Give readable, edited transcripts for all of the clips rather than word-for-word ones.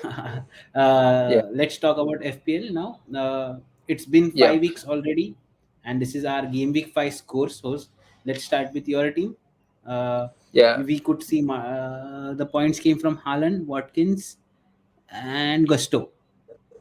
Yeah, Let's talk about FPL now. It's been yeah, 5 weeks already, and this is our game week 5 scores. So let's start with your team. Uh, yeah. we could see the points came from Haaland, Watkins, and Gusto.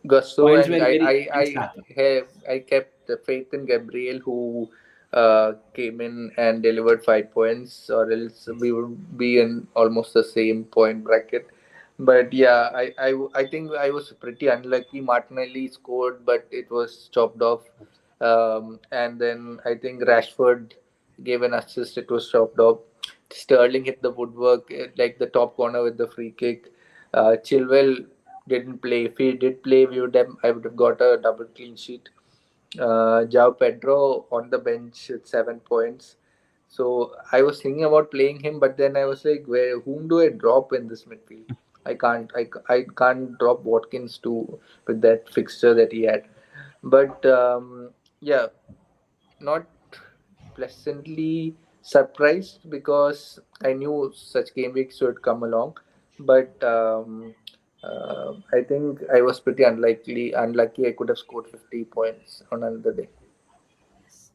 Gusto Points and were I, very I, and I Saka. have I kept the faith in Gabriel, who came in and delivered 5 points, or else we would be in almost the same point bracket. But yeah, I think I was pretty unlucky. Martinelli scored, but it was chopped off. And then I think Rashford gave an assist. It was chopped off. Sterling hit the woodwork, like the top corner with the free kick. Chilwell didn't play. If he did play, I would have got a double clean sheet. Jao Pedro on the bench with 7 points. So I was thinking about playing him, but then I was like, where whom do I drop in this midfield? I can't drop Watkins too with that fixture that he had. But yeah, not pleasantly surprised because I knew such game weeks would come along, but I think I was pretty unlucky. I could have scored 50 points on another day. Yes.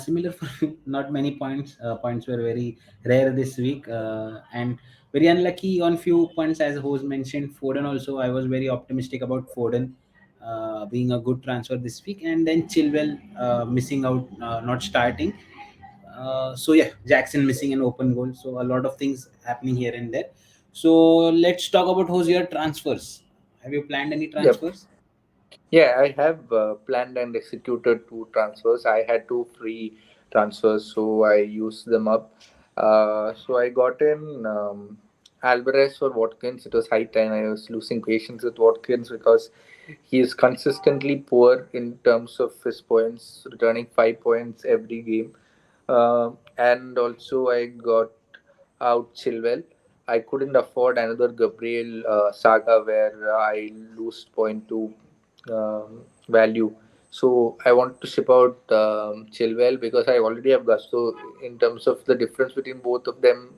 Similar for me, not many points. Points were very rare this week, and very unlucky on few points, as Hose mentioned. Foden also, I was very optimistic about Foden being a good transfer this week, and then Chilwell missing out, not starting. So yeah, Jackson missing an open goal. So a lot of things happening here and there. So let's talk about Hose your transfers. Have you planned any Yep. transfers? Yeah, I have planned and executed two transfers. I had two free transfers, so I used them up. So I got in Alvarez for Watkins. It was high time. I was losing patience with Watkins because he is consistently poor in terms of his points, returning 5 points every game. And also, I got out Chilwell. I couldn't afford another Gabriel saga where I lose point to value. So I want to ship out Chilwell because I already have Gusto. In terms of the difference between both of them,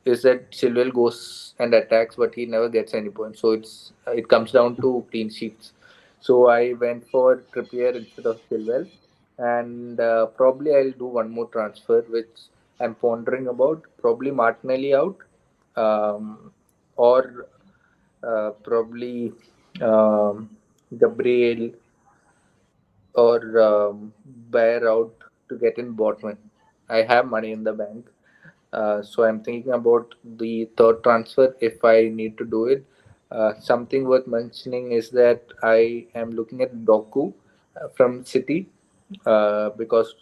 is that Chilwell goes and attacks, but he never gets any points. So it comes down to clean sheets. So I went for Trippier instead of Chilwell, and probably I'll do one more transfer, which I'm pondering about. Probably Martinelli out, or probably um, Gabriel or Bayer out to get in Botman. I have money in the bank, so I'm thinking about the third transfer if I need to do it. Something worth mentioning is that I am looking at Doku from City because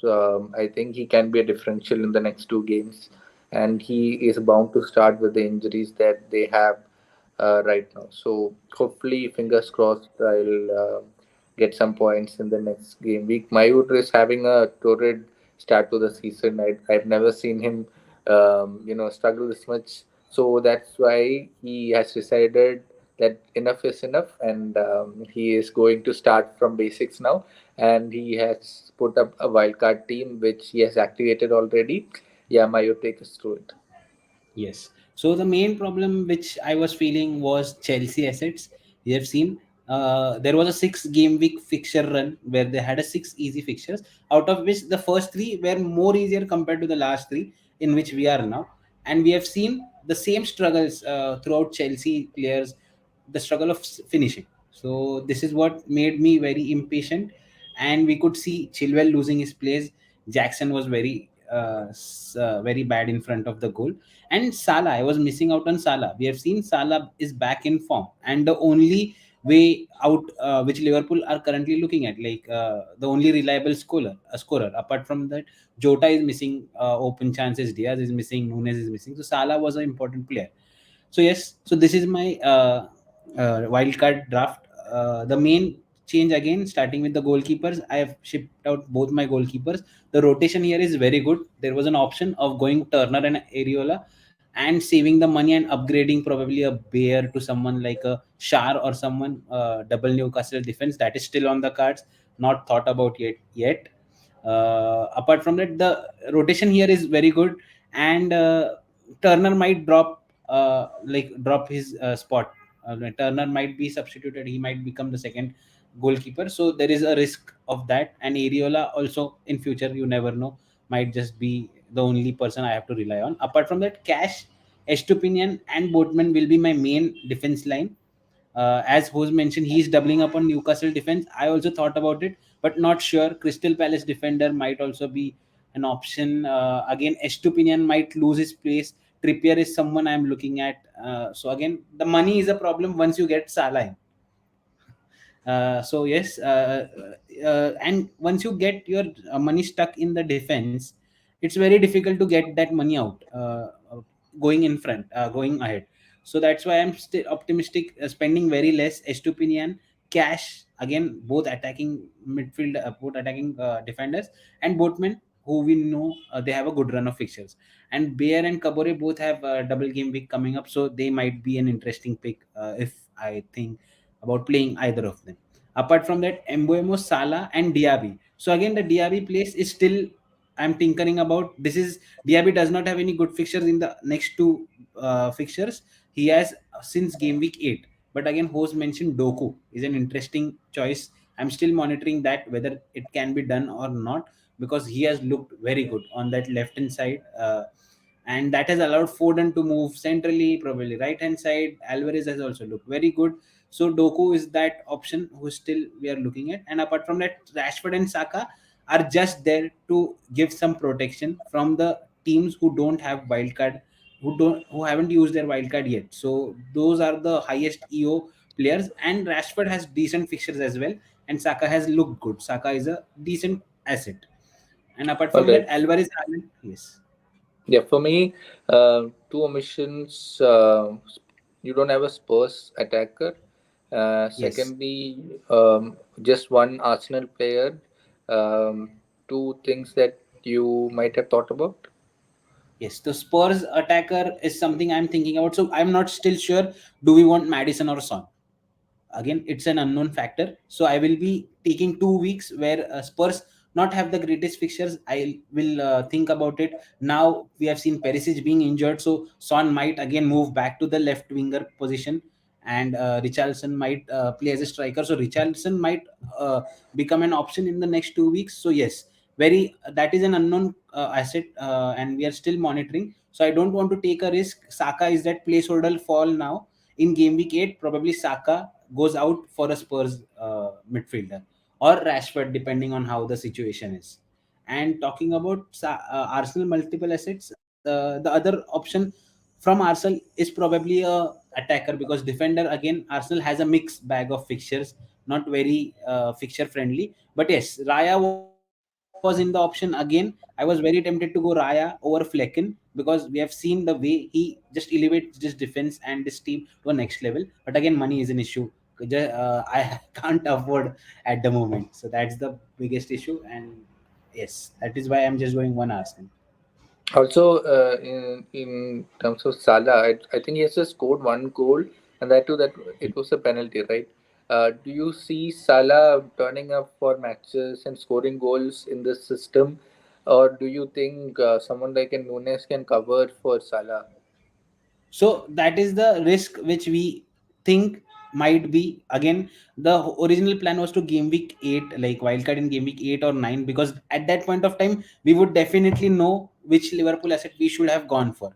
I think he can be a differential in the next two games, and he is bound to start with the injuries that they have right now. So hopefully, fingers crossed, I'll get some points in the next game week. Mayur is having a torrid start to the season. I've never seen him, struggle this much. So that's why he has decided that enough is enough, and he is going to start from basics now. And he has put up a wildcard team which he has activated already. Yeah, Mayur, take us through it. Yes. So the main problem which I was feeling was Chelsea assets. You have seen there was a 6 game week fixture run where they had a 6 easy fixtures, out of which the first three were more easier compared to the last three in which we are now. And we have seen the same struggles throughout Chelsea players, the struggle of finishing. So this is what made me very impatient. And we could see Chilwell losing his place. Jackson was very bad in front of the goal, and Salah, I was missing out on Salah. We have seen Salah is back in form, and the only way out which Liverpool are currently looking at, like the only reliable scorer. Apart from that, Jota is missing open chances. Diaz is missing. Nunes is missing. So Salah was an important player. So yes, so this is my wildcard draft. The main change again, starting with the goalkeepers. I have shipped out both my goalkeepers. The rotation here is very good. There was an option of going Turner and Areola and saving the money and upgrading probably a Bear to someone like a Shar or someone double Newcastle defense. That is still on the cards, not thought about yet. Apart from that, the rotation here is very good, and Turner might drop his spot Turner might be substituted. He might become the second goalkeeper. So there is a risk of that. And Ariola also in future, you never know, might just be the only person I have to rely on. Apart from that, Cash, Estupinian, and Boatman will be my main defense line. As Hose mentioned, he's doubling up on Newcastle defense. I also thought about it, but not sure. Crystal Palace defender might also be an option. Again, Estupinian might lose his place. Trippier is someone I'm looking at. So again, the money is a problem once you get Salah in. So yes, and once you get your money stuck in the defense, it's very difficult to get that money out, going in front, going ahead. So that's why I'm still optimistic, spending very less. Estupinian, Cash, again both attacking midfield, both attacking defenders, and Boatman, who we know they have a good run of fixtures. And Bayer and Kabore both have a double game week coming up, so they might be an interesting pick if I think about playing either of them. Apart from that, Embuemo, Sala, and Diaby. So again, the Diaby place is still, I'm tinkering about. This is, Diaby does not have any good fixtures in the next two fixtures. He has since game week 8. But again, host mentioned Doku is an interesting choice. I'm still monitoring that whether it can be done or not, because he has looked very good on that left hand side. And that has allowed Foden to move centrally, probably right hand side. Alvarez has also looked very good. So Doku is that option who still we are looking at. And apart from that, Rashford and Saka are just there to give some protection from the teams who don't have wildcard, who haven't used their wildcard yet. So those are the highest EO players. And Rashford has decent fixtures as well. And Saka has looked good. Saka is a decent asset. And apart All from that, right. Alvarez, yes. Yeah, for me, two omissions. You don't have a Spurs attacker. Yes. Secondly, just one Arsenal player. Two things that you might have thought about. Yes, the Spurs attacker is something I'm thinking about. So I'm not still sure. Do we want Madison or Son? Again, it's an unknown factor. So I will be taking 2 weeks where Spurs not have the greatest fixtures. I will think about it. Now we have seen Perisic being injured, so Son might again move back to the left winger position, and Richarlison might play as a striker. So Richarlison might uh, become an option in the next 2 weeks. So yes, very that is an unknown asset, and we are still monitoring. So I don't want to take a risk. Saka is that placeholder fall now in game week 8. Probably Saka goes out for a Spurs midfielder, or Rashford, depending on how the situation is. And talking about Arsenal multiple assets, the other option from Arsenal is probably a attacker, because defender, again, Arsenal has a mixed bag of fixtures, not very fixture friendly. But yes, Raya was in the option again. I was very tempted to go Raya over Flecken, because we have seen the way he just elevates this defense and this team to a next level. But again, money is an issue. I can't afford at the moment. So that's the biggest issue. And yes, that is why I'm just going one Arsenal. Also, in terms of Salah, I think he has just scored one goal, and that too that it was a penalty, right? Do you see Salah turning up for matches and scoring goals in this system, or do you think someone like a Nunes can cover for Salah? So that is the risk which we think might be. Again, the original plan was to game week 8, like wildcard in game week 8 or 9, because at that point of time we would definitely know which Liverpool asset we should have gone for,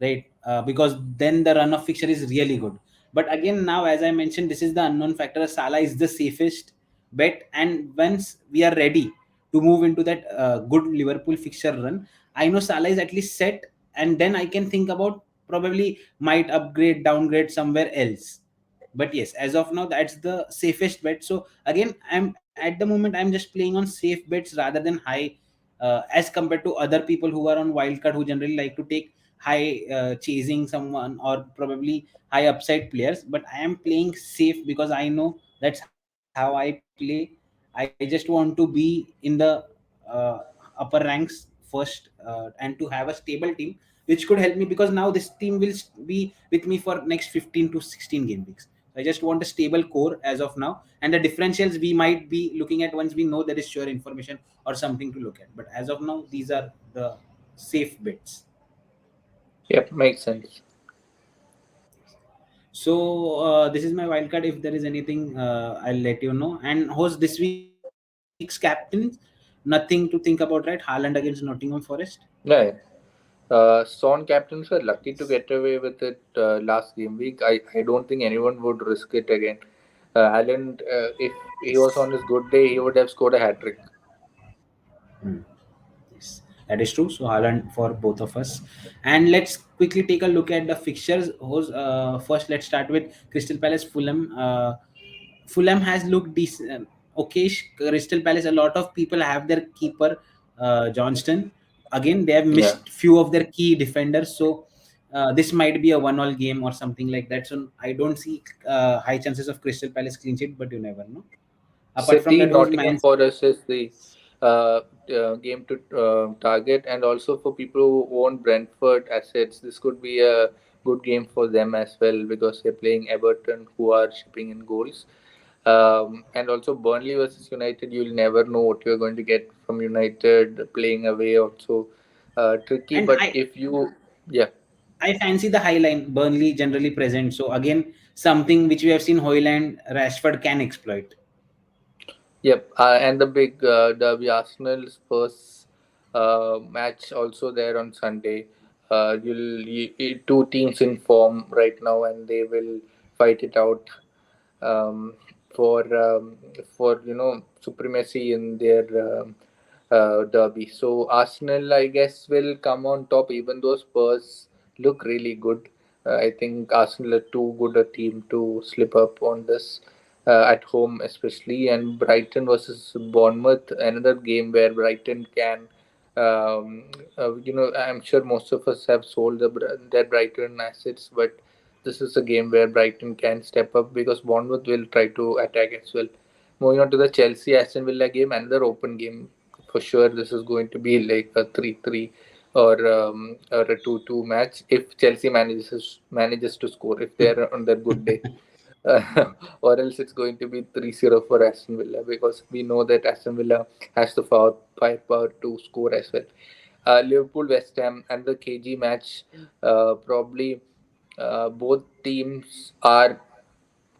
right? Because then the run of fixture is really good. But again, now as I mentioned, this is the unknown factor. Salah is the safest bet, and once we are ready to move into that good Liverpool fixture run, I know Salah is at least set, and then I can think about probably might upgrade, downgrade somewhere else. But yes, as of now, that's the safest bet. So again, I'm at the moment I'm just playing on safe bets rather than high, as compared to other people who are on wildcard, who generally like to take high, chasing someone or probably high upside players. But I am playing safe because I know that's how I play. I just want to be in the uh, upper ranks first, and to have a stable team which could help me, because now this team will be with me for next 15 to 16 game weeks. So I just want a stable core as of now, and the differentials we might be looking at once we know there is sure information or something to look at. But as of now, these are the safe bets. Yep, makes sense. So this is my wild card. If there is anything, I'll let you know. And host this week's captains, nothing to think about, right? Haaland against Nottingham Forest. Yeah. Son captains were lucky to get away with it last game week. I don't think anyone would risk it again. Haaland, if he was on his good day, he would have scored a hat trick. Hmm. Yes, that is true. So Haaland for both of us. And let's quickly take a look at the fixtures. First, let's start with Crystal Palace Fulham. Fulham has looked decent. Okay, Crystal Palace. A lot of people have their keeper Johnston. Again, they have Yeah. missed few of their key defenders. So this might be a one-all game or something like that. So I don't see high chances of Crystal Palace clean sheet, but you never know. Apart from City, that, was Nottingham Man. Forest is the game to target, and also for people who own Brentford assets, this could be a good game for them as well because they're playing Everton, who are shipping in goals. And also Burnley versus United, you'll never know what you're going to get from United playing away. Also, tricky. And But if you, yeah. I fancy the high line, Burnley generally present. So again, something which we have seen Hoyland, Rashford can exploit. Yep, and the big derby Arsenal Spurs match also there on Sunday. Two teams in form right now, and they will fight it out um, for um, for supremacy in their derby. So Arsenal, I guess, will come on top, even though Spurs look really good. I think Arsenal are too good a team to slip up on this at home, especially. And Brighton versus Bournemouth, another game where Brighton can. I'm sure most of us have sold their Brighton assets, but this is a game where Brighton can step up because Bournemouth will try to attack as well. Moving on to the Chelsea Aston Villa game, another open game for sure. This is going to be like a 3-3 or a 2-2 match if Chelsea manages to score if they're on their good day. Or else it's going to be 3-0 for Aston Villa because we know that Aston Villa has the firepower to score as well. Liverpool West Ham and the KG match, probably both teams are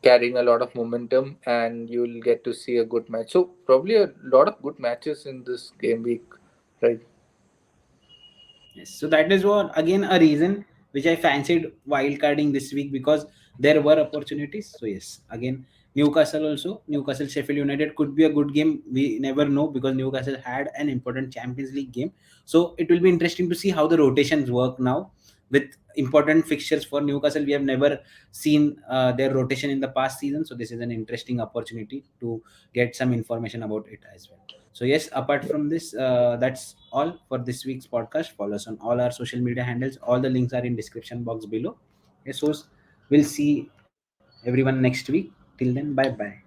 carrying a lot of momentum and you'll get to see a good match. So probably a lot of good matches in this game week, right? Yes. So that is what again a reason which I fancied wildcarding this week because there were opportunities. So yes, again Newcastle also Newcastle Sheffield United could be a good game. We never know because Newcastle had an important Champions League game. So it will be interesting to see how the rotations work now with important fixtures for Newcastle. We have never seen their rotation in the past season. So this is an interesting opportunity to get some information about it as well. So yes, apart from this, that's all for this week's podcast. Follow us on all our social media handles. All the links are in description box below. Yes, so we'll see everyone next week. Till then, bye bye.